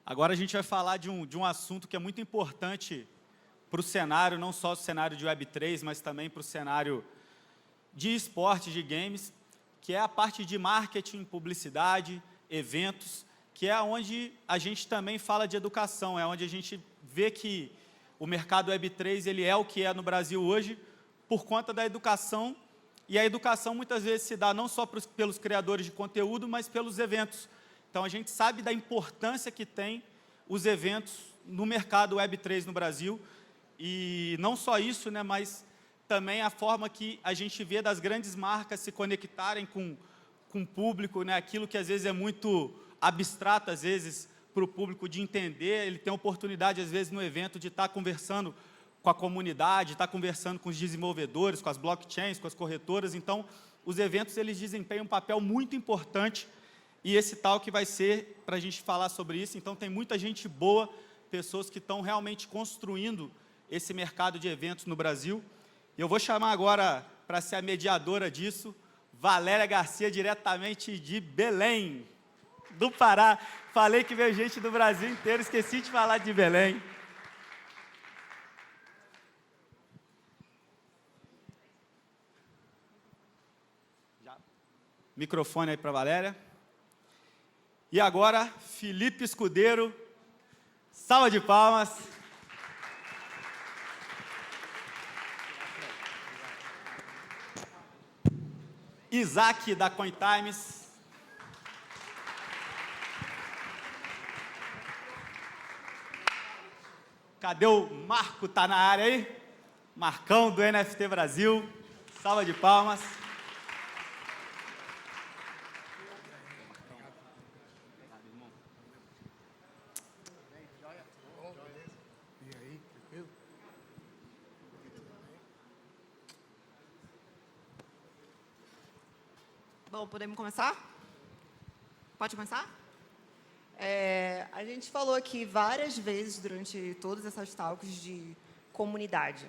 Agora a gente vai falar de um assunto que é muito importante para o cenário, não só o cenário de Web3, mas também para o cenário de esportes, de games, que é a parte de marketing, publicidade, eventos, que é onde a gente também fala de educação, é onde a gente vê que o mercado Web3 ele é o que é no Brasil hoje, por conta da educação, e a educação muitas vezes se dá não só pelos criadores de conteúdo, mas pelos eventos. Então, a gente sabe da importância que tem os eventos no mercado Web3 no Brasil, e não só isso, né, mas também a forma que a gente vê das grandes marcas se conectarem com o público, né, aquilo que às vezes é muito abstrato, às vezes, para o público de entender, ele tem a oportunidade, às vezes, no evento, de estar conversando com a comunidade, estar conversando com os desenvolvedores, com as blockchains, com as corretoras. Então, os eventos, eles desempenham um papel muito importante, e esse tal que vai ser para a gente falar sobre isso. Então, tem muita gente boa, pessoas que estão realmente construindo esse mercado de eventos no Brasil. Eu vou chamar agora, para ser a mediadora disso, Valéria Garcia, diretamente de Belém, do Pará. Falei que veio gente do Brasil inteiro, esqueci de falar de Belém. Microfone aí para a Valéria. E agora, Felipe Escudeiro. Salva de palmas. Isaac, da CoinTimes. Cadê o Marco? Tá na área aí? Marcão, do NFT Brasil. Salva de palmas. Bom, podemos começar? Pode começar? A gente falou aqui várias vezes durante todas essas talks de comunidade.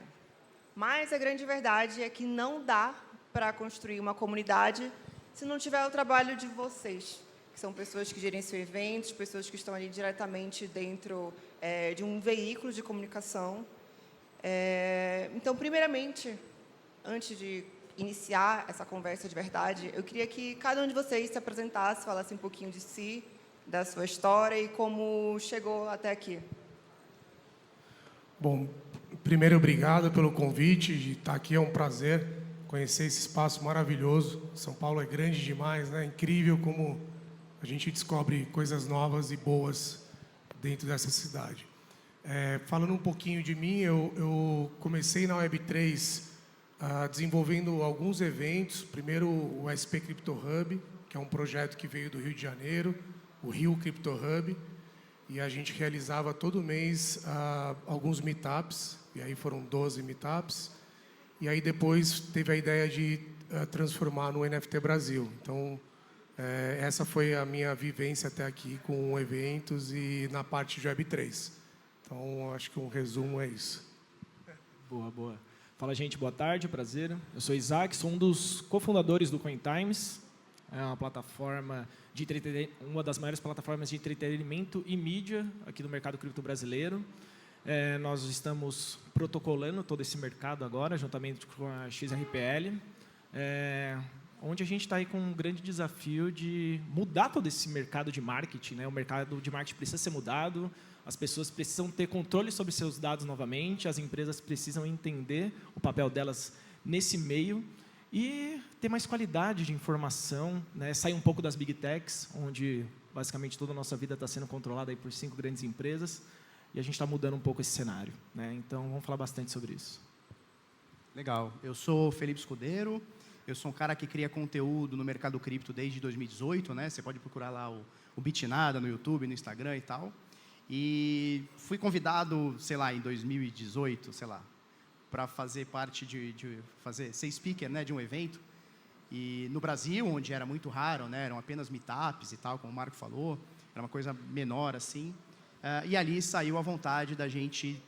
Mas a grande verdade é que não dá para construir uma comunidade se não tiver o trabalho de vocês, que são pessoas que gerenciam eventos, pessoas que estão ali diretamente dentro de um veículo de comunicação. Então, primeiramente, antes de iniciar essa conversa de verdade, eu queria que cada um de vocês se apresentasse, falasse um pouquinho de si, da sua história e como chegou até aqui. Bom, primeiro, obrigado pelo convite de estar aqui. É um prazer conhecer esse espaço maravilhoso. São Paulo é grande demais, né? Incrível como a gente descobre coisas novas e boas dentro dessa cidade. Falando um pouquinho de mim, eu comecei na Web3 desenvolvendo alguns eventos. Primeiro, o SP Crypto Hub, que é um projeto que veio do Rio de Janeiro, o Rio Crypto Hub, e a gente realizava todo mês alguns meetups, e aí foram 12 meetups, e aí depois teve a ideia de transformar no NFT Brasil. Então, essa foi a minha vivência até aqui com eventos e na parte de Web3. Então, acho que um resumo é isso. Boa, boa. Fala, gente, boa tarde, prazer. Eu sou Isaac, sou um dos cofundadores do CoinTimes. É uma plataforma de uma das maiores plataformas de entretenimento e mídia aqui no mercado cripto brasileiro. Nós estamos protocolando todo esse mercado agora, juntamente com a XRPL, onde a gente está aí com um grande desafio de mudar todo esse mercado de marketing, né? O mercado de marketing precisa ser mudado, as pessoas precisam ter controle sobre seus dados novamente, as empresas precisam entender o papel delas nesse meio e ter mais qualidade de informação, né? Sair um pouco das big techs, onde basicamente toda a nossa vida está sendo controlada aí por 5 grandes empresas, e a gente está mudando um pouco esse cenário, né? Então, vamos falar bastante sobre isso. Legal. Eu sou Felipe Escudeiro, eu sou um cara que cria conteúdo no mercado cripto desde 2018, né? Você pode procurar lá o Bitnada no YouTube, no Instagram e tal. E fui convidado, sei lá, em 2018, sei lá, para fazer parte ser speaker, né, de um evento. E no Brasil, onde era muito raro, né, eram apenas meetups e tal, como o Marco falou, era uma coisa menor assim. E ali saiu a vontade da gente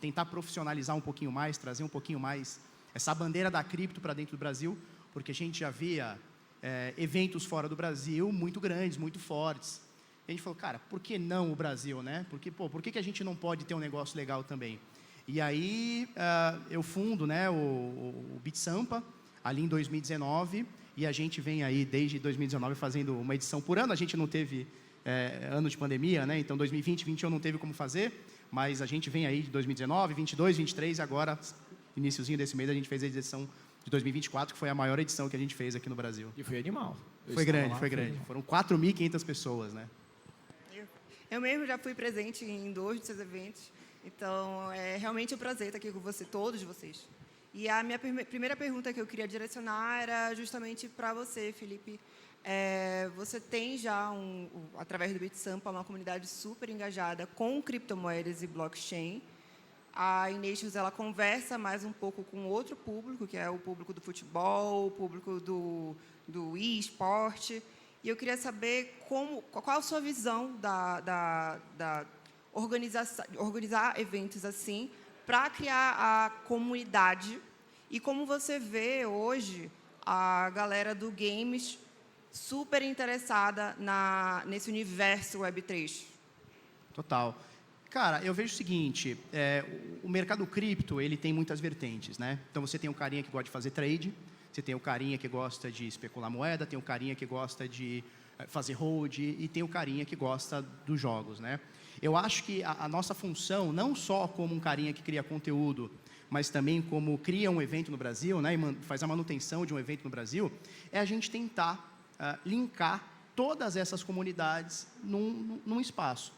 tentar profissionalizar um pouquinho mais, trazer um pouquinho mais essa bandeira da cripto para dentro do Brasil, porque a gente já via eventos fora do Brasil muito grandes, muito fortes. E a gente falou, cara, por que não o Brasil, né? Porque, pô, por que a gente não pode ter um negócio legal também? E aí eu fundo, né, o Beat Sampa, ali em 2019, e a gente vem aí desde 2019 fazendo uma edição por ano. A gente não teve ano de pandemia, né? Então 2020, 2021 não teve como fazer, mas a gente vem aí de 2019, 22, 23, agora, iniciozinho desse mês, a gente fez a edição de 2024, que foi a maior edição que a gente fez aqui no Brasil. E foi animal. Foi grande. Foram 4.500 pessoas, né? Eu mesmo já fui presente em 2 dos seus eventos, então é realmente um prazer estar aqui com você, todos vocês. E a minha primeira pergunta que eu queria direcionar era justamente para você, Felipe. Você tem já, através do Beat Sampa, uma comunidade super engajada com criptomoedas e blockchain. A Inations, ela conversa mais um pouco com outro público, que é o público do futebol, o público do e-sport. E eu queria saber qual a sua visão da organizar eventos assim para criar a comunidade e como você vê hoje a galera do games super interessada nesse universo Web3. Total. Cara, eu vejo o seguinte, o mercado cripto, ele tem muitas vertentes, né? Então, você tem um carinha que gosta de fazer trade, você tem o carinha que gosta de especular moeda, tem o carinha que gosta de fazer hold e tem o carinha que gosta dos jogos, né? Eu acho que a nossa função, não só como um carinha que cria conteúdo, mas também como cria um evento no Brasil, né, e faz a manutenção de um evento no Brasil, é a gente tentar linkar todas essas comunidades num espaço.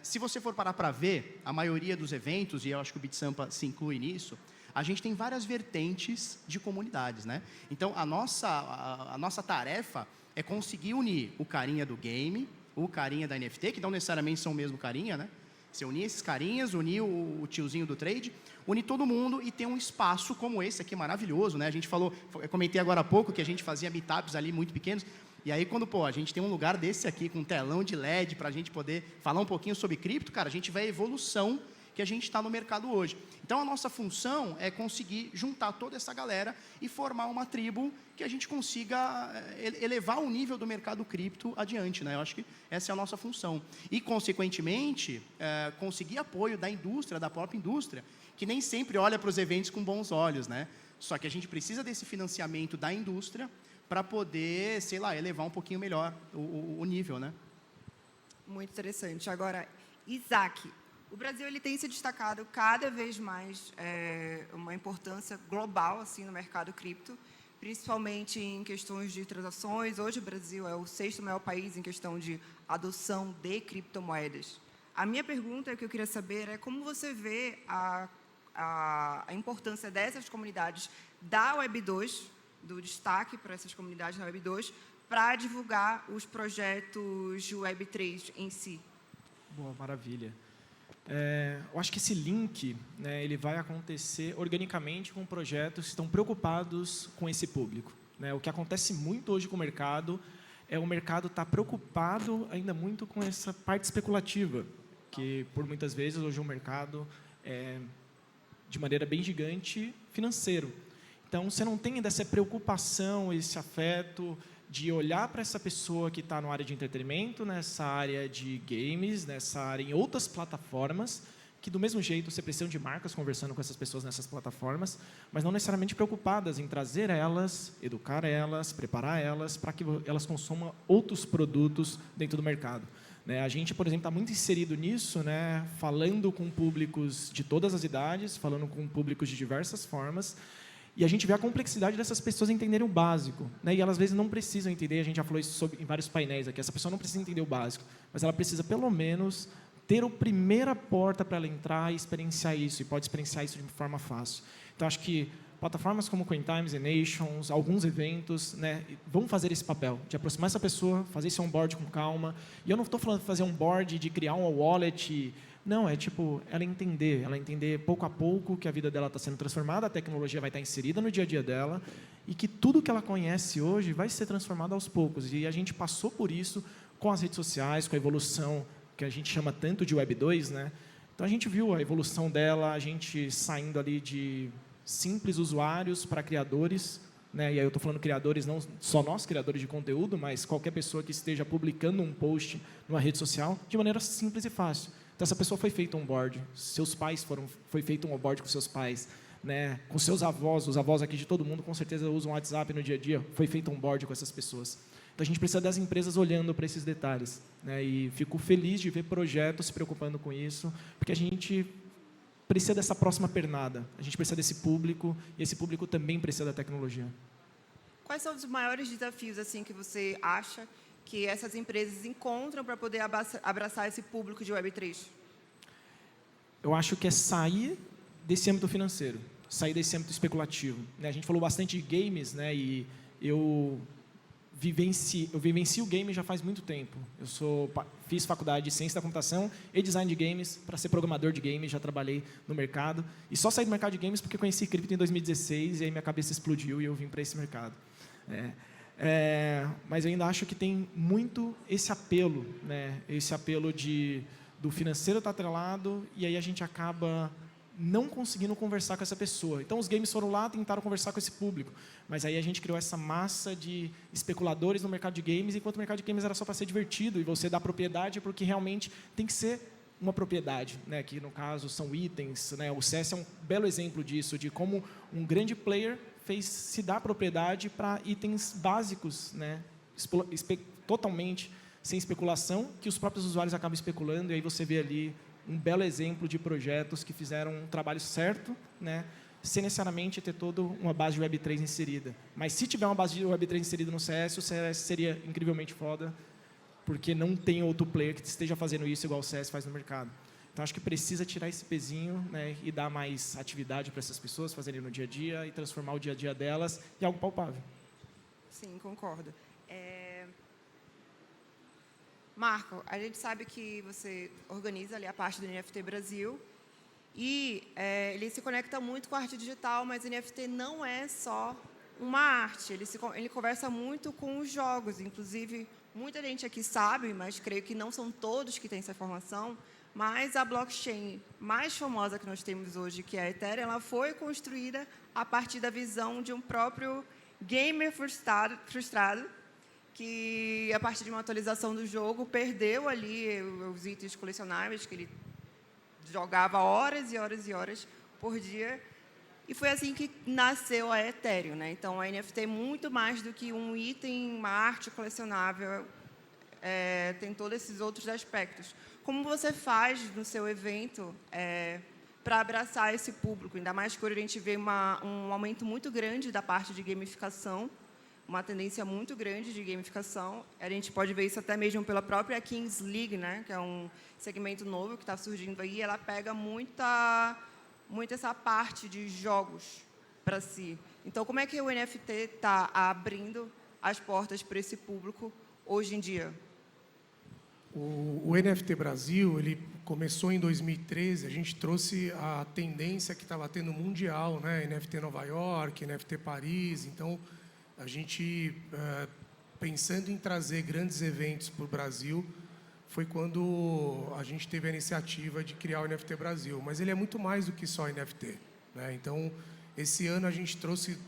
Se você for parar para ver, a maioria dos eventos, e eu acho que o Beat Sampa se inclui nisso, a gente tem várias vertentes de comunidades, né? Então, a nossa tarefa é conseguir unir o carinha do game, o carinha da NFT, que não necessariamente são o mesmo carinha, né? Você unir esses carinhas, unir o tiozinho do trade, unir todo mundo e ter um espaço como esse aqui, maravilhoso, né? A gente falou, eu comentei agora há pouco que a gente fazia meetups ali muito pequenos, e aí quando, a gente tem um lugar desse aqui, com um telão de LED, para a gente poder falar um pouquinho sobre cripto, cara, a gente vê a evolução que a gente está no mercado hoje. Então, a nossa função é conseguir juntar toda essa galera e formar uma tribo que a gente consiga elevar o nível do mercado cripto adiante, né? Eu acho que essa é a nossa função. E, consequentemente, conseguir apoio da indústria, da própria indústria, que nem sempre olha para os eventos com bons olhos, né? Só que a gente precisa desse financiamento da indústria para poder, sei lá, elevar um pouquinho melhor o nível, né? Muito interessante. Agora, Isaac, o Brasil ele tem se destacado cada vez mais uma importância global assim no mercado cripto, principalmente em questões de transações. Hoje o Brasil é o 6º maior país em questão de adoção de criptomoedas. A minha pergunta que eu queria saber é como você vê a importância dessas comunidades da Web2, do destaque para essas comunidades da Web2, para divulgar os projetos de Web3 em si. Boa, maravilha. Eu acho que esse link, né, ele vai acontecer organicamente com projetos que estão preocupados com esse público, né? O que acontece muito hoje com o mercado é o mercado estar preocupado ainda muito com essa parte especulativa, que por muitas vezes hoje o mercado é de maneira bem gigante financeiro. Então, você não tem ainda essa preocupação, esse afeto de olhar para essa pessoa que está na área de entretenimento, nessa área de games, nessa área em outras plataformas, que do mesmo jeito você precisa de marcas conversando com essas pessoas nessas plataformas, mas não necessariamente preocupadas em trazer elas, educar elas, preparar elas para que elas consumam outros produtos dentro do mercado. A gente, por exemplo, está muito inserido nisso, né, falando com públicos de todas as idades, falando com públicos de diversas formas, e a gente vê a complexidade dessas pessoas entenderem o básico, né? E elas, às vezes, não precisam entender, a gente já falou isso em vários painéis aqui, essa pessoa não precisa entender o básico, mas ela precisa, pelo menos, ter a primeira porta para ela entrar e experienciar isso, e pode experienciar isso de forma fácil. Então, acho que plataformas como Cointimes e Nations, alguns eventos, né, vão fazer esse papel, de aproximar essa pessoa, fazer esse onboard com calma. E eu não estou falando de fazer um onboard, de criar um wallet. Não, é tipo, ela entender pouco a pouco que a vida dela está sendo transformada, a tecnologia vai estar inserida no dia a dia dela, e que tudo que ela conhece hoje vai ser transformado aos poucos. E a gente passou por isso com as redes sociais, com a evolução que a gente chama tanto de Web 2, né? Então, a gente viu a evolução dela, a gente saindo ali de simples usuários para criadores, né? E aí eu estou falando criadores, não só nós, criadores de conteúdo, mas qualquer pessoa que esteja publicando um post numa rede social de maneira simples e fácil. Então, essa pessoa foi feito um onboard, seus pais foi feito um onboard com seus pais, né? Com seus avós, os avós aqui de todo mundo com certeza usam o WhatsApp no dia a dia, foi feito um onboard com essas pessoas. Então, a gente precisa das empresas olhando para esses detalhes, né? E fico feliz de ver projetos se preocupando com isso, porque a gente precisa dessa próxima pernada, a gente precisa desse público, e esse público também precisa da tecnologia. Quais são os maiores desafios assim que você acha que essas empresas encontram para poder abraçar esse público de Web3? Eu acho que é sair desse âmbito financeiro, sair desse âmbito especulativo, né? A gente falou bastante de games, né? E eu vivencio o game já faz muito tempo. Fiz faculdade de ciência da computação e design de games para ser programador de games, já trabalhei no mercado. E só saí do mercado de games porque conheci cripto em 2016 e aí minha cabeça explodiu e eu vim para esse mercado. Mas eu ainda acho que tem muito esse apelo, né? Esse apelo do financeiro estar atrelado e aí a gente acaba não conseguindo conversar com essa pessoa. Então, os games foram lá, tentaram conversar com esse público, mas aí a gente criou essa massa de especuladores no mercado de games, enquanto o mercado de games era só para ser divertido e você dá propriedade porque realmente tem que ser uma propriedade, né? Que no caso são itens, né? O CS é um belo exemplo disso, de como um grande player fez se dar propriedade para itens básicos, né? Totalmente sem especulação, que os próprios usuários acabam especulando, e aí você vê ali um belo exemplo de projetos que fizeram um trabalho certo, né, sem necessariamente ter toda uma base de Web3 inserida. Mas se tiver uma base de Web3 inserida no CS, o CS seria incrivelmente foda, porque não tem outro player que esteja fazendo isso igual o CS faz no mercado. Então, acho que precisa tirar esse pezinho, né, e dar mais atividade para essas pessoas fazerem no dia a dia e transformar o dia a dia delas em algo palpável. Sim, concordo. Marco, a gente sabe que você organiza ali a parte do NFT Brasil e ele se conecta muito com a arte digital, mas o NFT não é só uma arte, ele conversa muito com os jogos. Inclusive, muita gente aqui sabe, mas creio que não são todos que têm essa informação, mas a blockchain mais famosa que nós temos hoje, que é a Ethereum, ela foi construída a partir da visão de um próprio gamer frustrado que, a partir de uma atualização do jogo, perdeu ali os itens colecionáveis que ele jogava horas e horas e horas por dia. E foi assim que nasceu a Ethereum, né? Então, a NFT é muito mais do que um item, uma arte colecionável, tem todos esses outros aspectos. Como você faz no seu evento para abraçar esse público? Ainda mais que hoje a gente vê um aumento muito grande da parte de gamificação, uma tendência muito grande de gamificação. A gente pode ver isso até mesmo pela própria Kings League, né, que é um segmento novo que está surgindo aí. Ela pega muito essa parte de jogos para si. Então, como é que o NFT está abrindo as portas para esse público hoje em dia? O NFT Brasil, ele começou em 2013, a gente trouxe a tendência que estava tendo mundial, né? NFT Nova York, NFT Paris. Então, a gente, pensando em trazer grandes eventos para o Brasil, foi quando a gente teve a iniciativa de criar o NFT Brasil. Mas ele é muito mais do que só NFT, né? Então, esse ano a gente trouxe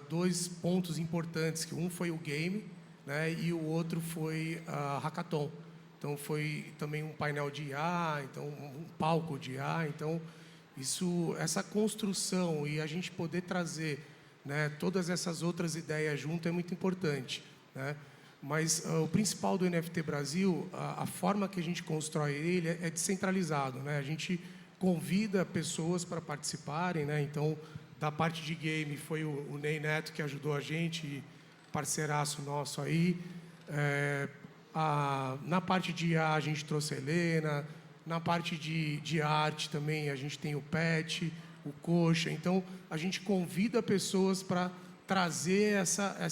2 pontos importantes, que um foi o game, né? E o outro foi a Hackathon. Então, foi também um painel de IA, então, um palco de IA. Então, essa construção e a gente poder trazer, né, todas essas outras ideias junto é muito importante, né? Mas o principal do NFT Brasil, a forma que a gente constrói ele é descentralizado, né? A gente convida pessoas para participarem, né? Então, da parte de game foi o Ney Neto que ajudou a gente, parceiraço nosso aí. Na parte de IA a gente trouxe a Helena, na parte de arte também a gente tem o Pet, o Coxa. Então, a gente convida pessoas para trazer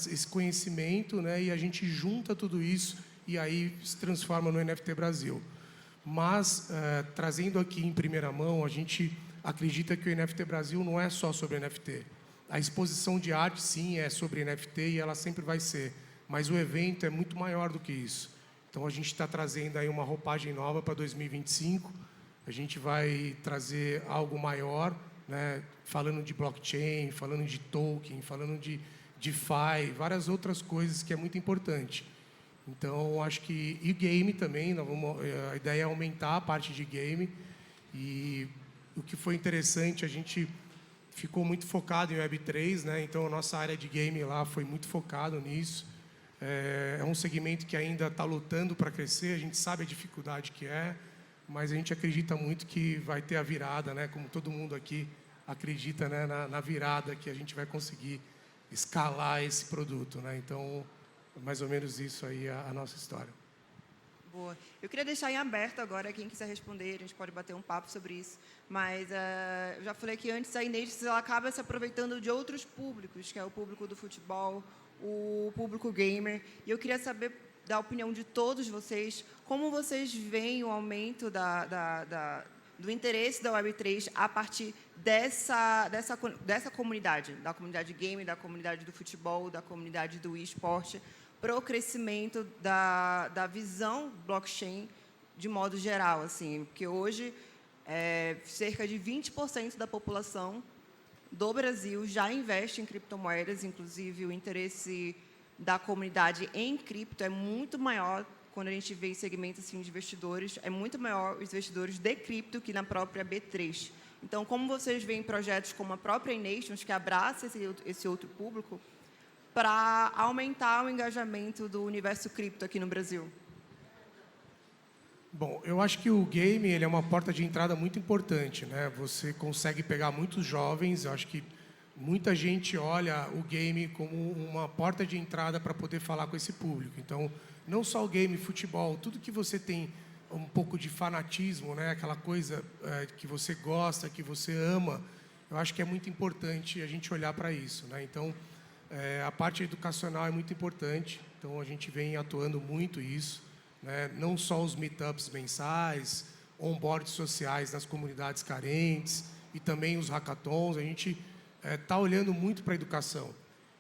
esse conhecimento, né? E a gente junta tudo isso e aí se transforma no NFT Brasil. Mas, trazendo aqui em primeira mão, a gente acredita que o NFT Brasil não é só sobre NFT. A exposição de arte, sim, é sobre NFT e ela sempre vai ser. Mas o evento é muito maior do que isso. Então, a gente está trazendo aí uma roupagem nova para 2025. A gente vai trazer algo maior, né? Falando de blockchain, falando de token, falando de DeFi, várias outras coisas que é muito importante. Então, acho que... E game também, a ideia é aumentar a parte de game. E o que foi interessante, a gente ficou muito focado em Web3, né? Então, a nossa área de game lá foi muito focado nisso. É um segmento que ainda está lutando para crescer, a gente sabe a dificuldade que é, mas a gente acredita muito que vai ter a virada, né? Como todo mundo aqui acredita, né? na virada que a gente vai conseguir escalar esse produto, né? Então, mais ou menos isso aí é a nossa história. Boa. Eu queria deixar em aberto agora, quem quiser responder, a gente pode bater um papo sobre isso. Mas eu já falei que antes a Inês ela acaba se aproveitando de outros públicos, que é o público do futebol, o público gamer. E eu queria saber da opinião de todos vocês, como vocês veem o aumento do interesse da Web3 a partir dessa comunidade, da comunidade gamer, da comunidade do futebol, da comunidade do esporte, para o crescimento da visão blockchain de modo geral, assim, porque hoje cerca de 20% da população do Brasil já investe em criptomoedas, inclusive o interesse da comunidade em cripto é muito maior quando a gente vê segmentos assim, de investidores, é muito maior os investidores de cripto que na própria B3. Então, como vocês veem projetos como a própria Nations, que abraça esse outro público, para aumentar o engajamento do universo cripto aqui no Brasil? Bom, eu acho que o game ele é uma porta de entrada muito importante, né? Você consegue pegar muitos jovens, eu acho que muita gente olha o game como uma porta de entrada para poder falar com esse público. Então, não só o game, futebol, tudo que você tem um pouco de fanatismo, né? Aquela coisa que você gosta, que você ama, eu acho que é muito importante a gente olhar para isso, né? Então, a parte educacional é muito importante, então a gente vem atuando muito isso, né? Não só os meetups mensais, onboards sociais nas comunidades carentes e também os hackathons, a gente está olhando muito para a educação.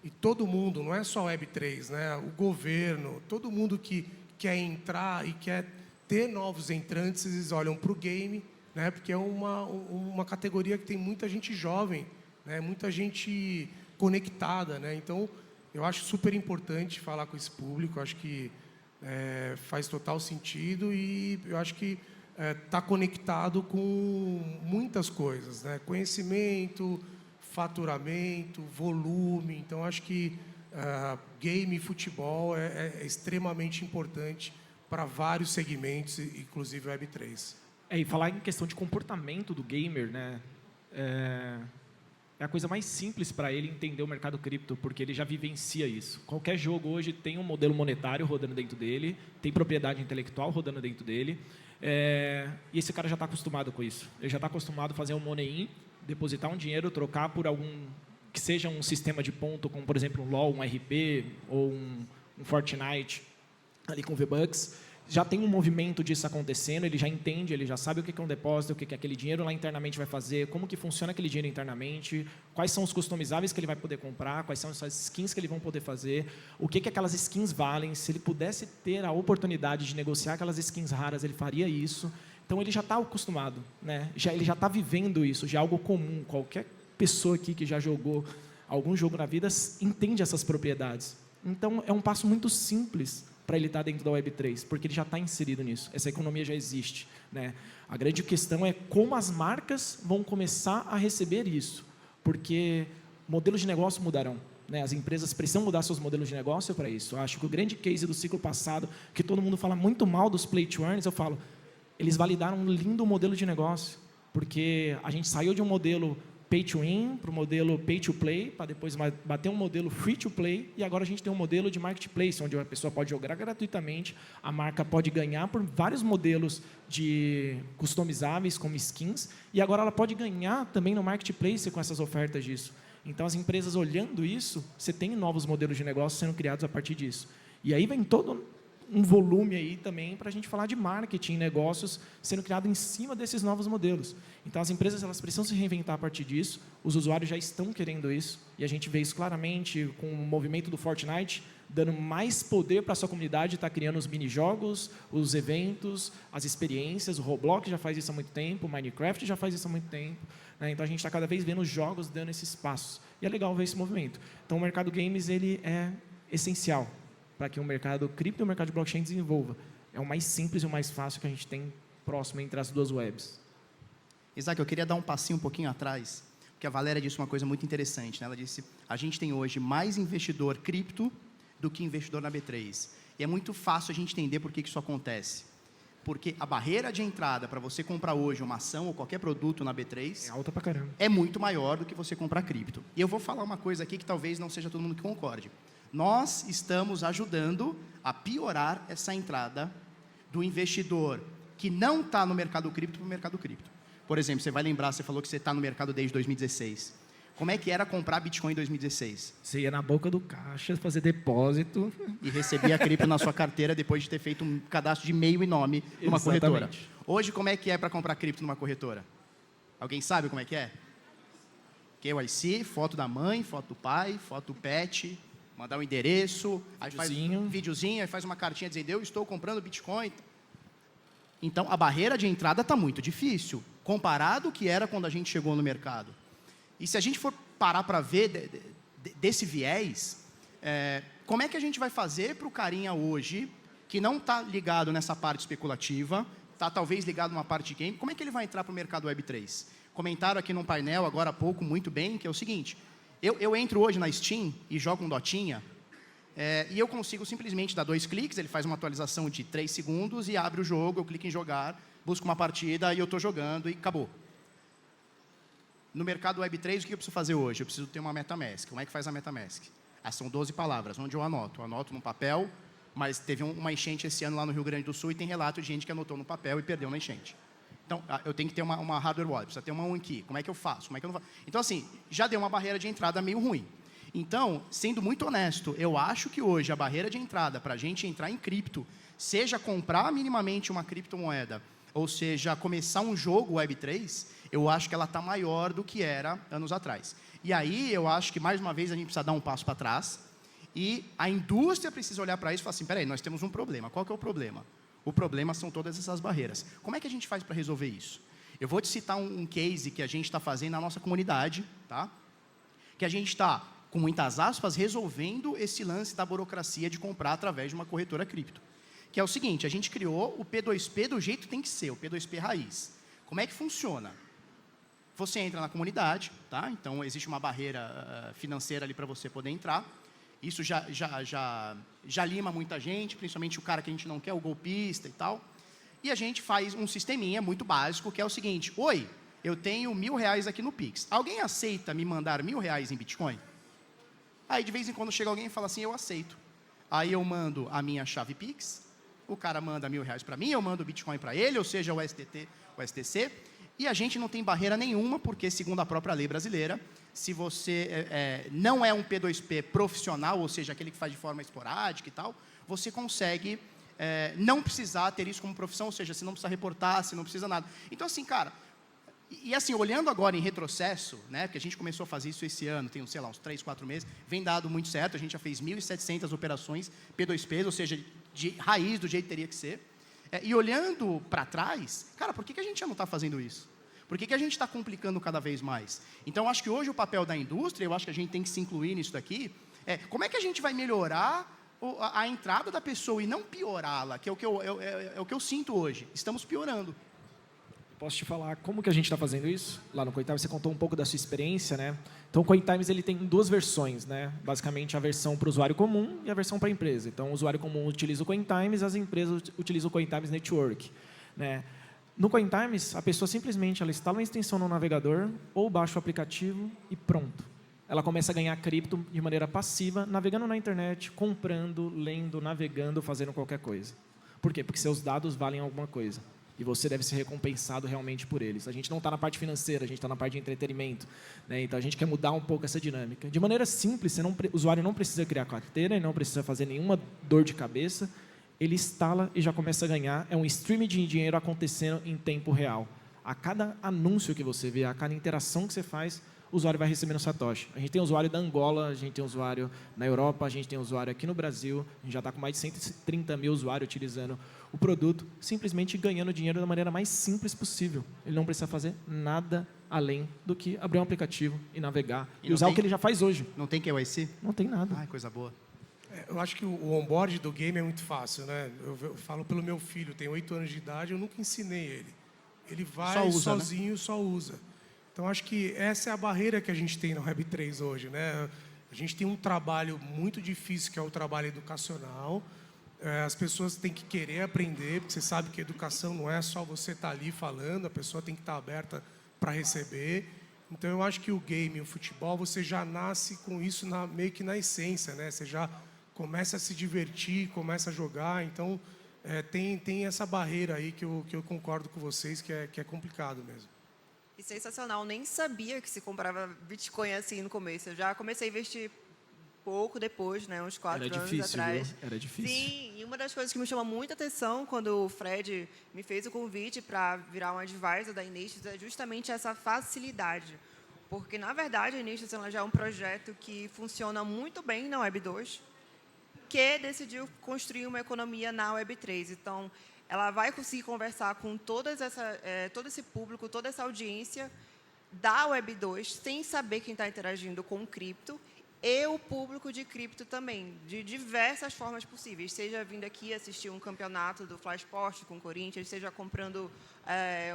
E todo mundo, não é só Web3, né? O governo, todo mundo que quer entrar e quer ter novos entrantes, eles olham para o game, né? Porque é uma categoria que tem muita gente jovem, né? Muita gente conectada, né? Então, eu acho super importante falar com esse público, eu acho que faz total sentido e eu acho que está conectado com muitas coisas, né? Conhecimento, faturamento, volume. Então, acho que game e futebol é extremamente importante para vários segmentos, inclusive Web3. E falar em questão de comportamento do gamer, né? É a coisa mais simples para ele entender o mercado cripto, porque ele já vivencia isso. Qualquer jogo hoje tem um modelo monetário rodando dentro dele, tem propriedade intelectual rodando dentro dele, e esse cara já está acostumado com isso. Ele já está acostumado a fazer um money-in, depositar um dinheiro, trocar por algum que seja um sistema de ponto, como por exemplo um LoL, um RP ou um Fortnite ali com V-Bucks. Já tem um movimento disso acontecendo, ele já entende, ele já sabe o que é um depósito, o que aquele dinheiro lá internamente vai fazer, como que funciona aquele dinheiro internamente, quais são os customizáveis que ele vai poder comprar, quais são as skins que ele vão poder fazer, o que aquelas skins valem, se ele pudesse ter a oportunidade de negociar aquelas skins raras, ele faria isso. Então, ele já está acostumado, né? Ele já está vivendo isso, já é algo comum. Qualquer pessoa aqui que já jogou algum jogo na vida entende essas propriedades. Então, é um passo muito simples para ele estar dentro da Web3, porque ele já está inserido nisso. Essa economia já existe, né? A grande questão é como as marcas vão começar a receber isso, porque modelos de negócio mudarão, né? As empresas precisam mudar seus modelos de negócio para isso. Eu acho que o grande case do ciclo passado, que todo mundo fala muito mal dos play to earns, eu falo, eles validaram um lindo modelo de negócio, porque a gente saiu de um modelo pay to win para o modelo pay to play, para depois bater um modelo free to play, e agora a gente tem um modelo de marketplace, onde a pessoa pode jogar gratuitamente, a marca pode ganhar por vários modelos de customizáveis, como skins, e agora ela pode ganhar também no marketplace com essas ofertas disso. Então, as empresas olhando isso, você tem novos modelos de negócio sendo criados a partir disso. E aí vem todo um volume aí também para a gente falar de marketing, negócios sendo criado em cima desses novos modelos. Então, as empresas elas precisam se reinventar a partir disso, os usuários já estão querendo isso, e a gente vê isso claramente com o movimento do Fortnite, dando mais poder para a sua comunidade, está criando os mini-jogos, os eventos, as experiências. O Roblox já faz isso há muito tempo, o Minecraft já faz isso há muito tempo. Né? Então, a gente está cada vez vendo os jogos dando esses passos. E é legal ver esse movimento. Então, o mercado games ele é essencial para que o mercado cripto e o mercado de blockchain desenvolva. É o mais simples e o mais fácil que a gente tem próximo entre as duas webs. Isaac, eu queria dar um passinho um pouquinho atrás, porque a Valéria disse uma coisa muito interessante. Né? Ela disse, a gente tem hoje mais investidor cripto do que investidor na B3. E é muito fácil a gente entender por que isso acontece. Porque a barreira de entrada para você comprar hoje uma ação ou qualquer produto na B3 É alta pra caramba. é muito maior do que você comprar cripto. E eu vou falar uma coisa aqui que talvez não seja todo mundo que concorde. Nós estamos ajudando a piorar essa entrada do investidor que não está no mercado cripto para o mercado cripto. Por exemplo, você vai lembrar, você falou que você está no mercado desde 2016. Como é que era comprar Bitcoin em 2016? Você ia na boca do caixa, fazer depósito. E recebia cripto na sua carteira depois de ter feito um cadastro de e-mail e nome numa corretora. Exatamente. Hoje, como é que é para comprar cripto numa corretora? Alguém sabe como é que é? KYC, foto da mãe, foto do pai, foto do pet, mandar um endereço, aí faz um videozinho, aí faz uma cartinha dizendo, eu estou comprando Bitcoin. Então, a barreira de entrada está muito difícil, comparado ao que era quando a gente chegou no mercado. E se a gente for parar para ver desse viés, como é que a gente vai fazer para o carinha hoje, que não está ligado nessa parte especulativa, está talvez ligado numa parte de game, como é que ele vai entrar para o mercado Web3? Comentaram aqui num painel, agora há pouco, muito bem, que é o seguinte, eu entro hoje na Steam e jogo um Dotinha, e eu consigo simplesmente dar 2 cliques, ele faz uma atualização de 3 segundos e abre o jogo, eu clico em jogar, busco uma partida e eu estou jogando e acabou. No mercado Web3, o que eu preciso fazer hoje? Eu preciso ter uma MetaMask. Como é que faz a MetaMask? São 12 palavras, onde eu anoto. Eu anoto no papel, mas teve uma enchente esse ano lá no Rio Grande do Sul e tem relato de gente que anotou no papel e perdeu na enchente. Então, eu tenho que ter uma hardware wallet, precisa ter uma OneKey. Como é que eu faço? Como é que eu não faço? Então, assim, já deu uma barreira de entrada meio ruim. Então, sendo muito honesto, eu acho que hoje a barreira de entrada para a gente entrar em cripto, seja comprar minimamente uma criptomoeda, ou seja, começar um jogo Web3, eu acho que ela está maior do que era anos atrás. E aí, eu acho que, mais uma vez, a gente precisa dar um passo para trás e a indústria precisa olhar para isso e falar assim, peraí, nós temos um problema. Qual que é o problema? O problema são todas essas barreiras. Como é que a gente faz para resolver isso? Eu vou te citar um case que a gente está fazendo na nossa comunidade, tá? Que a gente está, com muitas aspas, resolvendo esse lance da burocracia de comprar através de uma corretora cripto. Que é o seguinte, a gente criou o P2P do jeito que tem que ser, o P2P raiz. Como é que funciona? Você entra na comunidade, tá? Então existe uma barreira financeira ali para você poder entrar. Isso já lima muita gente, principalmente o cara que a gente não quer, o golpista e tal. E a gente faz um sisteminha muito básico, que é o seguinte, oi, eu tenho R$1.000 aqui no Pix. Alguém aceita me mandar R$1.000 em Bitcoin? Aí de vez em quando chega alguém e fala assim, eu aceito. Aí eu mando a minha chave Pix, o cara manda R$1.000 para mim, eu mando o Bitcoin para ele, ou seja, o STC, e a gente não tem barreira nenhuma, porque, segundo a própria lei brasileira, se você não é um P2P profissional, ou seja, aquele que faz de forma esporádica e tal, você consegue não precisar ter isso como profissão, ou seja, você não precisa reportar, você não precisa nada. Então, assim, cara, e assim, olhando agora em retrocesso, né, que a gente começou a fazer isso esse ano, tem, sei lá, uns 3, 4 meses, vem dado muito certo, a gente já fez 1.700 operações P2Ps, ou seja, de raiz, do jeito que teria que ser. E olhando para trás, cara, por que a gente já não está fazendo isso? Por que a gente está complicando cada vez mais? Então, eu acho que hoje o papel da indústria, eu acho que a gente tem que se incluir nisso daqui, como é que a gente vai melhorar a entrada da pessoa e não piorá-la, que é o que eu sinto hoje. Estamos piorando. Posso te falar como que a gente está fazendo isso? Lá no CoinTimes você contou um pouco da sua experiência, né? Então o CoinTimes ele tem 2 versões, né? Basicamente a versão para o usuário comum e a versão para a empresa. Então o usuário comum utiliza o CoinTimes, as empresas utilizam o CoinTimes Network, né? No CoinTimes a pessoa simplesmente ela instala uma extensão no navegador ou baixa o aplicativo e pronto. Ela começa a ganhar cripto de maneira passiva, navegando na internet, comprando, lendo, navegando, fazendo qualquer coisa. Por quê? Porque seus dados valem alguma coisa. E você deve ser recompensado realmente por eles. A gente não está na parte financeira, a gente está na parte de entretenimento, né? Então, a gente quer mudar um pouco essa dinâmica. De maneira simples, o usuário não precisa criar carteira, ele não precisa fazer nenhuma dor de cabeça, ele instala e já começa a ganhar. É um stream de dinheiro acontecendo em tempo real. A cada anúncio que você vê, a cada interação que você faz, o usuário vai recebendo Satoshi. A gente tem usuário da Angola, a gente tem usuário na Europa, a gente tem usuário aqui no Brasil, a gente já está com mais de 130 mil usuários utilizando o produto, simplesmente ganhando dinheiro da maneira mais simples possível. Ele não precisa fazer nada além do que abrir um aplicativo e navegar e usar o que ele já faz hoje. Não tem KYC? Não tem nada. Ai, coisa boa. Eu acho que o onboard do game é muito fácil, né? Eu falo pelo meu filho, tem 8 anos de idade, eu nunca ensinei ele. Ele vai Só usa, sozinho, só usa. Então, acho que essa é a barreira que a gente tem no Web3 hoje, né? A gente tem um trabalho muito difícil, que é o trabalho educacional. As pessoas têm que querer aprender, porque você sabe que educação não é só você estar ali falando, a pessoa tem que estar aberta para receber. Então, eu acho que o game, o futebol, você já nasce com isso meio que na essência, né? Você já começa a se divertir, começa a jogar. Então, tem essa barreira aí que eu concordo com vocês, que é complicado mesmo. E sensacional, nem sabia que se comprava Bitcoin assim no começo. Eu já comecei a investir pouco depois, né, uns 4 anos atrás. Viu? Era difícil. Sim, e uma das coisas que me chama muita atenção quando o Fred me fez o convite para virar um advisor da Initiative é justamente essa facilidade. Porque, na verdade, a Initiative ela já é um projeto que funciona muito bem na Web 2, que decidiu construir uma economia na Web 3. Então, ela vai conseguir conversar com todo esse público, toda essa audiência da Web 2, sem saber quem está interagindo com o cripto, e o público de cripto também, de diversas formas possíveis, seja vindo aqui assistir um campeonato do Flashport com o Corinthians, seja comprando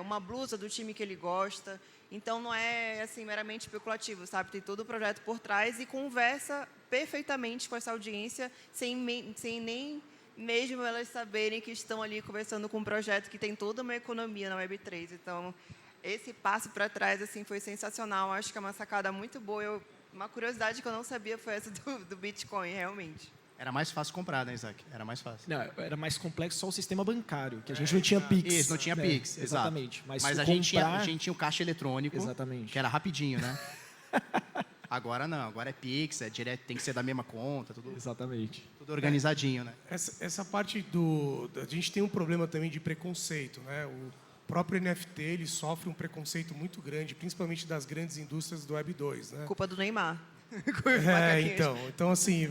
uma blusa do time que ele gosta. Então, não é assim meramente especulativo, sabe? Tem todo o projeto por trás e conversa perfeitamente com essa audiência, sem nem mesmo elas saberem que estão ali conversando com um projeto que tem toda uma economia na Web3. Então, esse passo para trás assim, foi sensacional. Acho que é uma sacada muito boa. Uma curiosidade que eu não sabia foi essa do Bitcoin, realmente. Era mais fácil comprar, né, Isaac? Era mais fácil. Não, era mais complexo só o sistema bancário, que a gente não tinha Pix. Isso, não tinha né? Pix, exato. Exatamente. Mas a gente tinha o caixa eletrônico, Exatamente. que era rapidinho, né? Agora não, agora é Pix, é direto, tem que ser da mesma conta, tudo Exatamente. organizadinho, né? Essa parte a gente tem um problema também de preconceito, né? O próprio NFT ele sofre um preconceito muito grande, principalmente das grandes indústrias do Web 2, né? Culpa do Neymar. Então assim,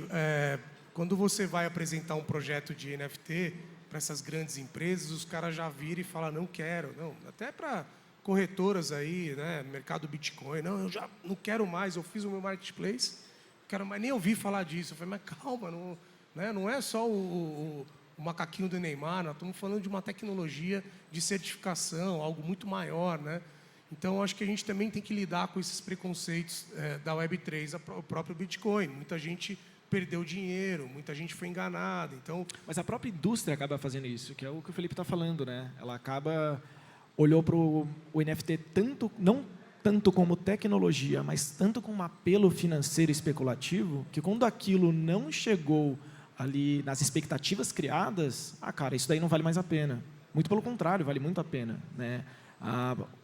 quando você vai apresentar um projeto de NFT para essas grandes empresas, os caras já viram e falam, não quero, não, até para corretoras aí, né, mercado Bitcoin, não, eu já não quero mais, eu fiz o meu marketplace, não quero mais nem ouvir falar disso. Eu falei, mas calma, não é só o macaquinho do Neymar, nós estamos falando de uma tecnologia de certificação, algo muito maior, né? Então, acho que a gente também tem que lidar com esses preconceitos da Web3, o próprio Bitcoin. Muita gente perdeu dinheiro, muita gente foi enganada. Então, mas a própria indústria acaba fazendo isso, que é o que o Felipe está falando, né? Ela olhou para o NFT não tanto como tecnologia, mas tanto como um apelo financeiro especulativo, que quando aquilo não chegou ali nas expectativas criadas, cara, isso daí não vale mais a pena. Muito pelo contrário, vale muito a pena, né?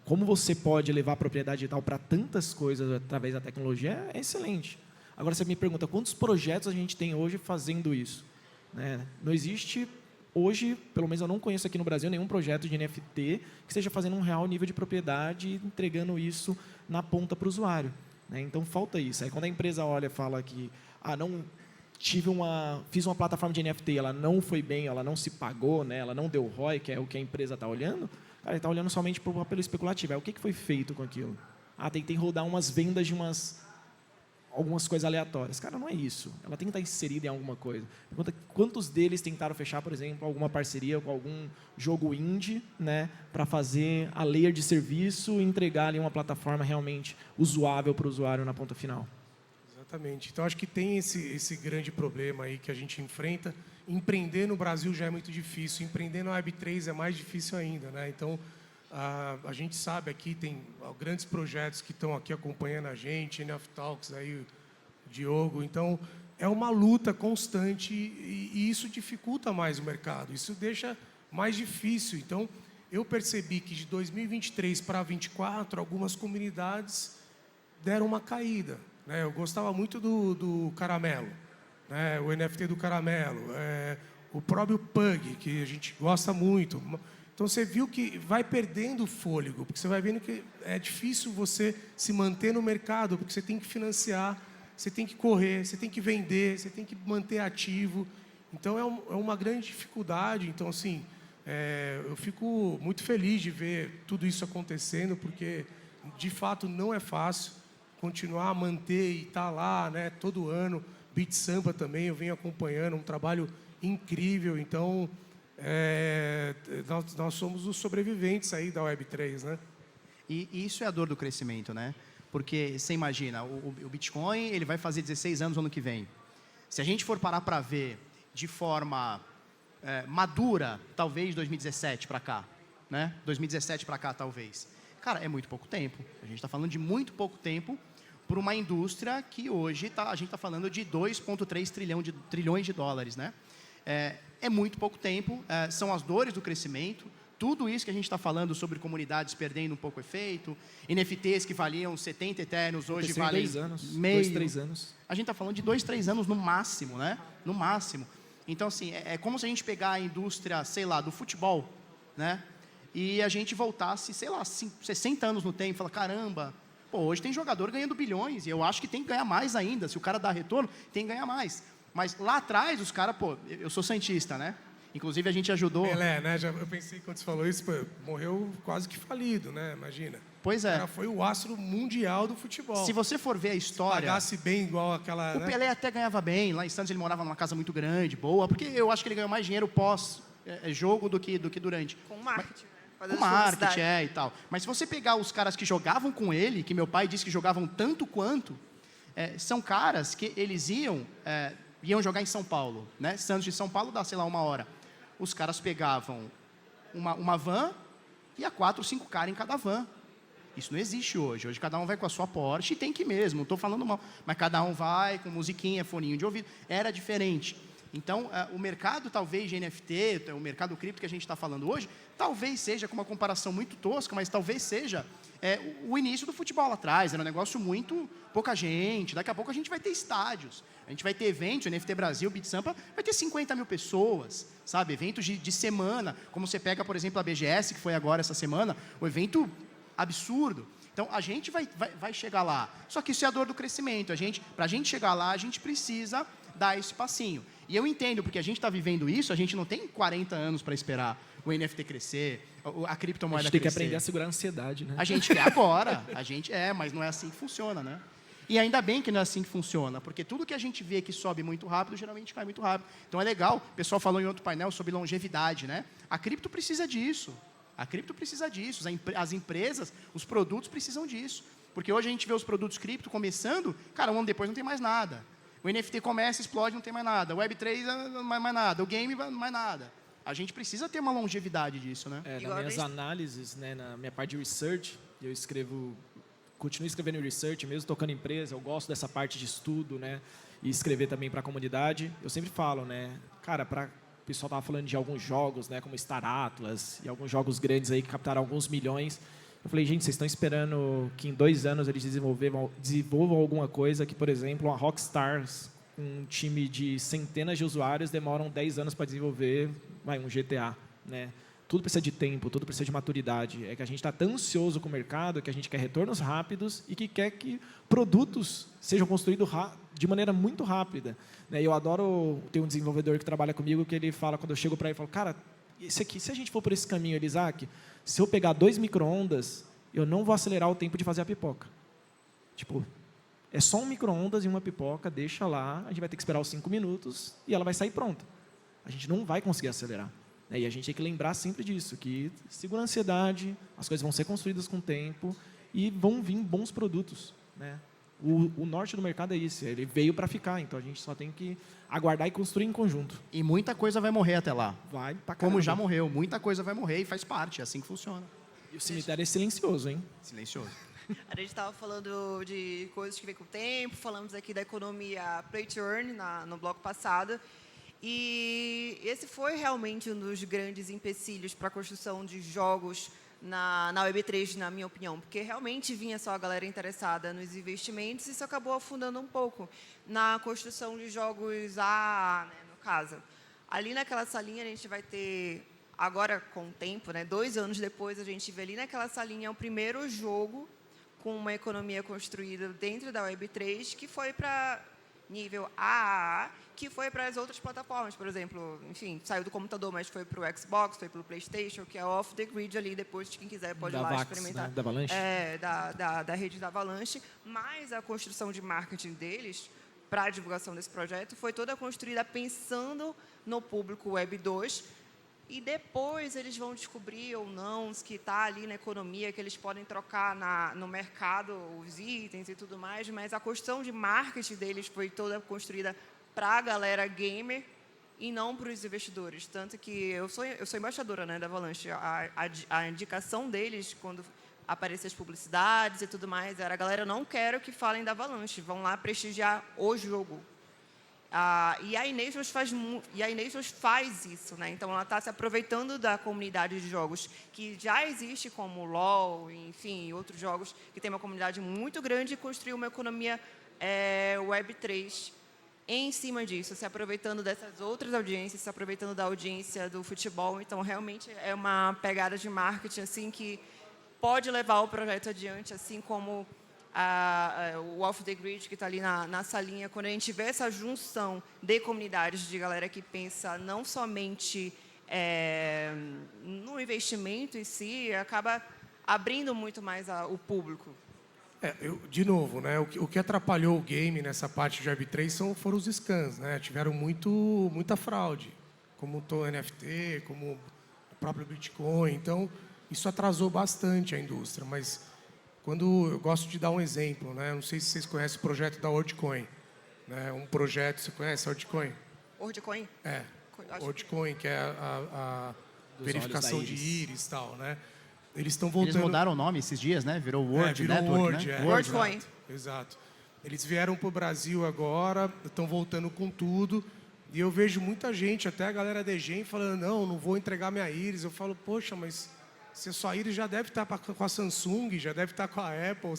Como você pode levar a propriedade digital para tantas coisas através da tecnologia é excelente. Agora, você me pergunta, quantos projetos a gente tem hoje fazendo isso? Né? Não existe, hoje, pelo menos eu não conheço aqui no Brasil, nenhum projeto de NFT que esteja fazendo um real nível de propriedade e entregando isso na ponta para o usuário. Né? Então, falta isso. Aí, quando a empresa olha e fala que fiz uma plataforma de NFT, ela não foi bem, ela não se pagou, né? Ela não deu ROI, que é o que a empresa está olhando, cara, ele está olhando somente para o apelo especulativo. O que foi feito com aquilo? Tem que rodar umas vendas de algumas coisas aleatórias. Cara, não é isso. Ela tem que estar inserida em alguma coisa. Pergunta quantos deles tentaram fechar, por exemplo, alguma parceria com algum jogo indie, né, para fazer a layer de serviço e entregar ali uma plataforma realmente usuável para o usuário na ponta final. Exatamente. Então, acho que tem esse grande problema aí que a gente enfrenta. Empreender no Brasil já é muito difícil. Empreender na Web3 é mais difícil ainda, né? Então, a gente sabe aqui, tem grandes projetos que estão aqui acompanhando a gente, NF Talks, aí, o Diogo. Então, é uma luta constante e isso dificulta mais o mercado. Isso deixa mais difícil. Então, eu percebi que de 2023 para 2024, algumas comunidades deram uma caída. Né? Eu gostava muito do Caramelo, né? O NFT do Caramelo, o próprio Pug, que a gente gosta muito. Então você viu que vai perdendo o fôlego, porque você vai vendo que é difícil você se manter no mercado, porque você tem que financiar, você tem que correr, você tem que vender, você tem que manter ativo. Então é uma grande dificuldade. Então assim, eu fico muito feliz de ver tudo isso acontecendo, porque de fato não é fácil continuar a manter e estar lá, né, todo ano. Beat Sampa também eu venho acompanhando, um trabalho incrível. Então nós somos os sobreviventes aí da Web3, né? E isso é a dor do crescimento, né? Porque você imagina, o Bitcoin ele vai fazer 16 anos no ano que vem. Se a gente for parar para ver de forma madura, talvez 2017 para cá, né? 2017 para cá, talvez. Cara, é muito pouco tempo. A gente está falando de muito pouco tempo por uma indústria que hoje a gente está falando de 2,3 trilhões de dólares, né? É muito pouco tempo, são as dores do crescimento, tudo isso que a gente está falando sobre comunidades perdendo um pouco o efeito, NFTs que valiam 70 eternos, hoje valem 2 anos, meio. 2, 3 anos. A gente está falando de 2, 3 anos no máximo, né? No máximo. Então, assim, é como se a gente pegar a indústria, sei lá, do futebol, né? E a gente voltasse, sei lá, 60 anos no tempo e falar, caramba, pô, hoje tem jogador ganhando bilhões, e eu acho que tem que ganhar mais ainda. Se o cara dá retorno, tem que ganhar mais. Mas lá atrás, os caras, pô, eu sou santista, né? Inclusive, a gente ajudou... Pelé, né? Eu pensei, quando você falou isso, pô, morreu quase que falido, né? Imagina. Pois é. O cara foi o astro mundial do futebol. Se você for ver a história... Pagasse bem igual aquela... O Pelé até ganhava bem. Lá em Santos, ele morava numa casa muito grande, boa, porque eu acho que ele ganhou mais dinheiro pós-jogo do que durante. Com marketing, né? Com Fazendo marketing, publicidade. e tal. Mas se você pegar os caras que jogavam com ele, que meu pai disse que jogavam tanto quanto, são caras que eles iam jogar em São Paulo, né? Santos de São Paulo dá, sei lá, 1 hora. Os caras pegavam uma van e ia 4 ou 5 caras em cada van. Isso não existe hoje. Hoje cada um vai com a sua Porsche e tem que mesmo, não estou falando mal. Mas cada um vai com musiquinha, foninho de ouvido. Era diferente. Então, o mercado, talvez, de NFT, o mercado cripto que a gente está falando hoje, talvez seja, com uma comparação muito tosca, mas talvez seja o início do futebol lá atrás. Era um negócio muito... pouca gente. Daqui a pouco a gente vai ter estádios. A gente vai ter eventos, o NFT Brasil, Beat Sampa, vai ter 50 mil pessoas, sabe? Eventos de semana. Como você pega, por exemplo, a BGS, que foi agora essa semana, o evento absurdo. Então, a gente vai chegar lá. Só que isso é a dor do crescimento. Para a gente chegar lá, a gente precisa dar esse passinho. E eu entendo, porque a gente está vivendo isso, a gente não tem 40 anos para esperar o NFT crescer, a criptomoeda crescer. A gente tem que aprender a segurar a ansiedade, né? A gente quer agora. Mas não é assim que funciona, né? E ainda bem que não é assim que funciona, porque tudo que a gente vê que sobe muito rápido, geralmente cai muito rápido. Então é legal, o pessoal falou em outro painel sobre longevidade, né? A cripto precisa disso. A cripto precisa disso. As empresas, os produtos precisam disso. Porque hoje a gente vê os produtos cripto começando, cara, um ano depois não tem mais nada. O NFT começa, explode, não tem mais nada. O Web3 não mais nada. O game não mais nada. A gente precisa ter uma longevidade disso, né? Nas minhas análises, né, na minha parte de research, eu continuo escrevendo research, mesmo tocando empresa, eu gosto dessa parte de estudo, né, e escrever também para a comunidade. Eu sempre falo, né, cara, o pessoal estava falando de alguns jogos, né, como Star Atlas e alguns jogos grandes aí que captaram alguns milhões. Eu falei, gente, vocês estão esperando que em 2 anos eles desenvolvam alguma coisa que, por exemplo, a Rockstars, um time de centenas de usuários, demoram 10 anos para desenvolver um GTA, né? Tudo precisa de tempo, tudo precisa de maturidade. É que a gente está tão ansioso com o mercado que a gente quer retornos rápidos e que quer que produtos sejam construídos de maneira muito rápida. Eu adoro ter um desenvolvedor que trabalha comigo que ele fala, quando eu chego para ele, falo, cara, esse aqui, se a gente for por esse caminho, Isaac, se eu pegar 2 micro-ondas, eu não vou acelerar o tempo de fazer a pipoca. Tipo, é só um micro-ondas e uma pipoca, deixa lá, a gente vai ter que esperar os 5 minutos e ela vai sair pronta. A gente não vai conseguir acelerar. E a gente tem que lembrar sempre disso, que segura a ansiedade, as coisas vão ser construídas com o tempo e vão vir bons produtos, né? O norte do mercado é isso, ele veio para ficar, então a gente só tem que aguardar e construir em conjunto. E muita coisa vai morrer até lá. Vai pra caramba. Como já morreu, muita coisa vai morrer e faz parte, é assim que funciona. E o cemitério é silencioso, hein? Silencioso. A gente estava falando de coisas que vêm com o tempo, falamos aqui da economia play to earn no bloco passado. E esse foi realmente um dos grandes empecilhos para a construção de jogos na Web3, na minha opinião, porque realmente vinha só a galera interessada nos investimentos e isso acabou afundando um pouco na construção de jogos AAA, né, no caso. Ali naquela salinha a gente vai ter agora, com o tempo, né, 2 anos depois, a gente vê ali naquela salinha o primeiro jogo com uma economia construída dentro da Web3, que foi para nível AAA, que foi para as outras plataformas, por exemplo, enfim, saiu do computador, mas foi para o Xbox, foi para o PlayStation, que é off the grid ali, depois quem quiser pode ir Da lá Vax, experimentar. né? Da Avalanche? Da rede da Avalanche, mas a construção de marketing deles, para a divulgação desse projeto, foi toda construída pensando no público Web 2, e depois eles vão descobrir ou não que está ali na economia, que eles podem trocar no mercado os itens e tudo mais, mas a construção de marketing deles foi toda construída para a galera gamer e não para os investidores. Tanto que eu sou embaixadora, né, da Avalanche. A indicação deles, quando apareciam as publicidades e tudo mais, era: galera, eu não quero que falem da Avalanche, vão lá prestigiar o jogo. E a Inations faz isso, né? Então ela está se aproveitando da comunidade de jogos que já existe, como o LoL, enfim, outros jogos que tem uma comunidade muito grande, e construiu uma economia Web3 em cima disso, se aproveitando dessas outras audiências, se aproveitando da audiência do futebol. Então realmente é uma pegada de marketing assim que pode levar o projeto adiante, assim como o Off the Grid, que está ali na salinha. Quando a gente vê essa junção de comunidades, de galera que pensa não somente no investimento em si, acaba abrindo muito mais o público. De novo, né, o que atrapalhou o game nessa parte de Web3 foram os scans, né? Tiveram muita fraude, como o NFT, como o próprio Bitcoin. Então, isso atrasou bastante a indústria, mas eu gosto de dar um exemplo, né? Não sei se vocês conhecem o projeto da WorldCoin, né? Um projeto, você conhece a WorldCoin? WorldCoin? WorldCoin, que é a verificação de íris e tal, né? Eles estão Eles voltando. mudaram o nome esses dias, né? Virou World Virou Network, World, né? WorldCoin. Exato. Eles vieram para o Brasil agora, estão voltando com tudo. E eu vejo muita gente, até a galera da EGEM, falando: não vou entregar minha íris. Eu falo: poxa, mas se a sua íris já deve estar com a Samsung, já deve estar com a Apple,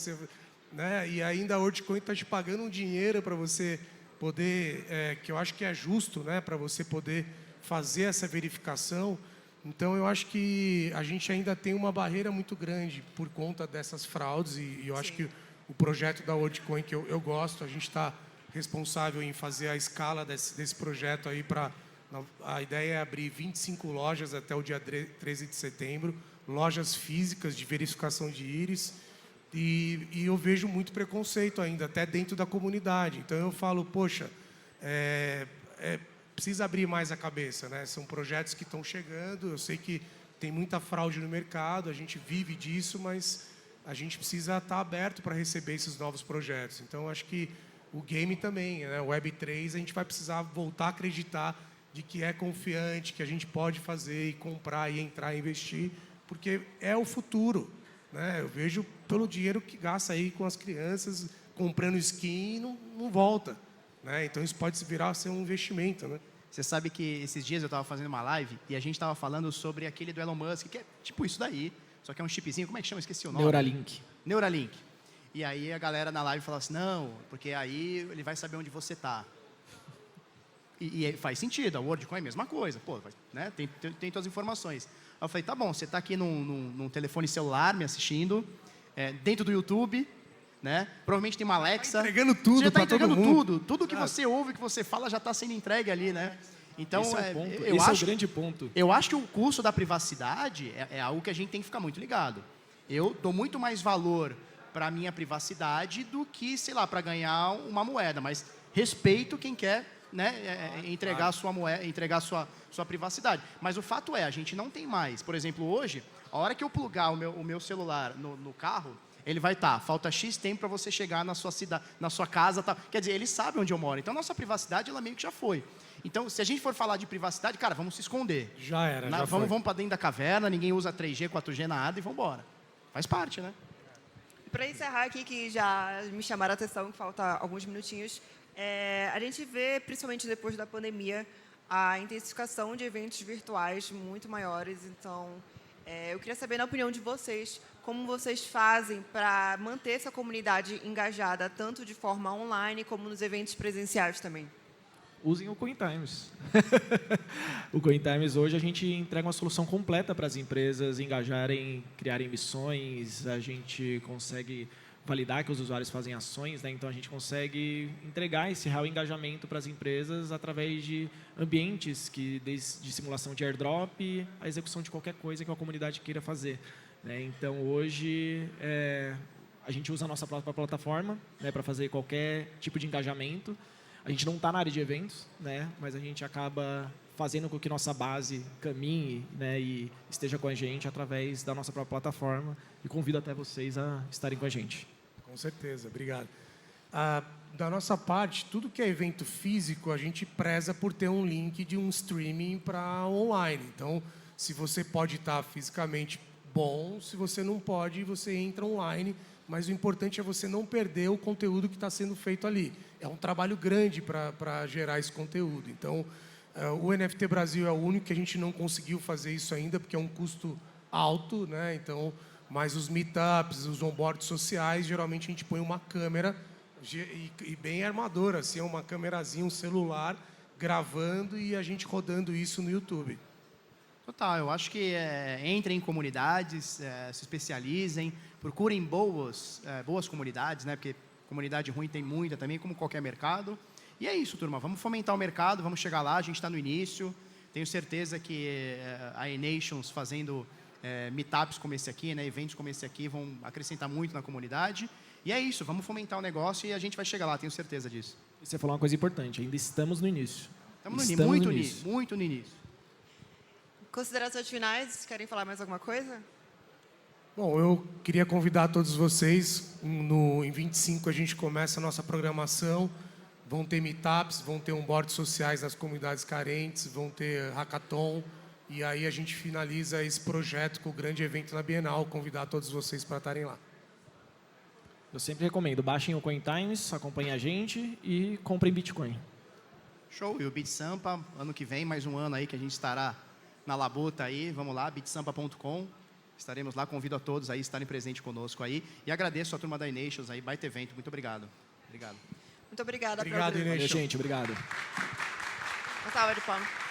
né? E ainda a WorldCoin está te pagando um dinheiro para você poder, que eu acho que é justo, né? Para você poder fazer essa verificação. Então, eu acho que a gente ainda tem uma barreira muito grande por conta dessas fraudes, e eu acho que o projeto da WorldCoin, que eu gosto, a gente está responsável em fazer a escala desse projeto aí para... A ideia é abrir 25 lojas até o dia 13 de setembro, lojas físicas de verificação de íris, e eu vejo muito preconceito ainda, até dentro da comunidade. Então, eu falo: poxa, precisa abrir mais a cabeça, né? São projetos que estão chegando, eu sei que tem muita fraude no mercado, a gente vive disso, mas a gente precisa estar aberto para receber esses novos projetos. Então, acho que o game também, né? O Web3, a gente vai precisar voltar a acreditar de que é confiante, que a gente pode fazer e comprar e entrar e investir, porque é o futuro, né? Eu vejo pelo dinheiro que gasta aí com as crianças, comprando skin e não volta, né? Então, isso pode virar ser um investimento, né? Você sabe que esses dias eu estava fazendo uma live e a gente estava falando sobre aquele do Elon Musk, que é tipo isso daí, só que é um chipzinho, como é que chama? Esqueci o nome. Neuralink. E aí a galera na live falou assim: não, porque aí ele vai saber onde você está. E faz sentido, a WorldCoin é a mesma coisa, pô, né? Tem todas as informações. Aí eu falei: tá bom, você está aqui num telefone celular me assistindo, dentro do YouTube, né? Provavelmente tem uma Alexa. Tá entregando tudo, você já está pra todo entregando mundo. tudo que você ouve, que você fala, já está sendo entregue ali, né? Então, Esse é o ponto. eu Esse acho, é o grande ponto. Eu acho que o custo da privacidade é algo que a gente tem que ficar muito ligado. Eu dou muito mais valor para a minha privacidade do que, sei lá, para ganhar uma moeda, mas respeito quem quer, né, entregar a sua moeda, entregar a sua privacidade. Mas o fato é, a gente não tem mais. Por exemplo, hoje, a hora que eu plugar o meu celular no carro, ele vai estar: falta X tempo para você chegar na sua cidade, na sua casa, tá? Quer dizer, ele sabe onde eu moro. Então, nossa privacidade, ela meio que já foi. Então, se a gente for falar de privacidade, cara, vamos se esconder. Já era, já foi. Vamos para dentro da caverna, ninguém usa 3G, 4G, nada, e vamos embora. Faz parte, né? Para encerrar aqui, que já me chamaram a atenção, que falta alguns minutinhos, a gente vê, principalmente depois da pandemia, a intensificação de eventos virtuais muito maiores. Então, eu queria saber, na opinião de vocês, como vocês fazem para manter essa comunidade engajada, tanto de forma online como nos eventos presenciais também. usem o CoinTimes. O CoinTimes hoje a gente entrega uma solução completa para as empresas engajarem, criarem missões, a gente consegue validar que os usuários fazem ações, né? Então a gente consegue entregar esse real engajamento para as empresas através de ambientes que desde simulação de airdrop a execução de qualquer coisa que uma comunidade queira fazer, né? Então hoje a gente usa a nossa própria plataforma, né, para fazer qualquer tipo de engajamento. A gente não está na área de eventos, né, mas a gente acaba fazendo com que nossa base caminhe, né, e esteja com a gente através da nossa própria plataforma, e convido até vocês a estarem com a gente. Com certeza, obrigado. Da nossa parte, tudo que é evento físico, a gente preza por ter um link de um streaming para online. Então, se você pode estar fisicamente, bom. Se você não pode, você entra online. Mas o importante é você não perder o conteúdo que está sendo feito ali. É um trabalho grande para gerar esse conteúdo. Então, o NFT Brasil é o único que a gente não conseguiu fazer isso ainda, porque é um custo alto, né? Então, mas os meetups, os onboards sociais, geralmente a gente põe uma câmera e bem armadora, assim, uma câmerazinha, um celular, gravando e a gente rodando isso no YouTube. Total, eu acho que entrem em comunidades, se especializem, procurem boas comunidades, né? Porque comunidade ruim tem muita também, como qualquer mercado. E é isso, turma. Vamos fomentar o mercado, vamos chegar lá. A gente está no início. Tenho certeza que a eNations fazendo meetups como esse aqui, né? Eventos como esse aqui, vão acrescentar muito na comunidade. E é isso, vamos fomentar o negócio e a gente vai chegar lá, tenho certeza disso. E você falou uma coisa importante, ainda estamos no início. Estamos muito no início. Considerações finais, querem falar mais alguma coisa? Bom, eu queria convidar todos vocês. Em 25 a gente começa a nossa programação. Vão ter meetups, vão ter onboards sociais nas comunidades carentes, vão ter hackathon. E aí a gente finaliza esse projeto com o grande evento na Bienal. Convidar todos vocês para estarem lá. Eu sempre recomendo, baixem o CoinTimes, acompanhem a gente e comprem Bitcoin. Show, e o BitSampa, ano que vem, mais um ano aí que a gente estará na labuta aí, vamos lá, bitsampa.com, estaremos lá, convido a todos aí a estarem presentes conosco aí, e agradeço a turma da eNations aí, baita evento, muito obrigado. Muito obrigada. Obrigado, Valeu, gente, obrigado. Uma salva de palmas.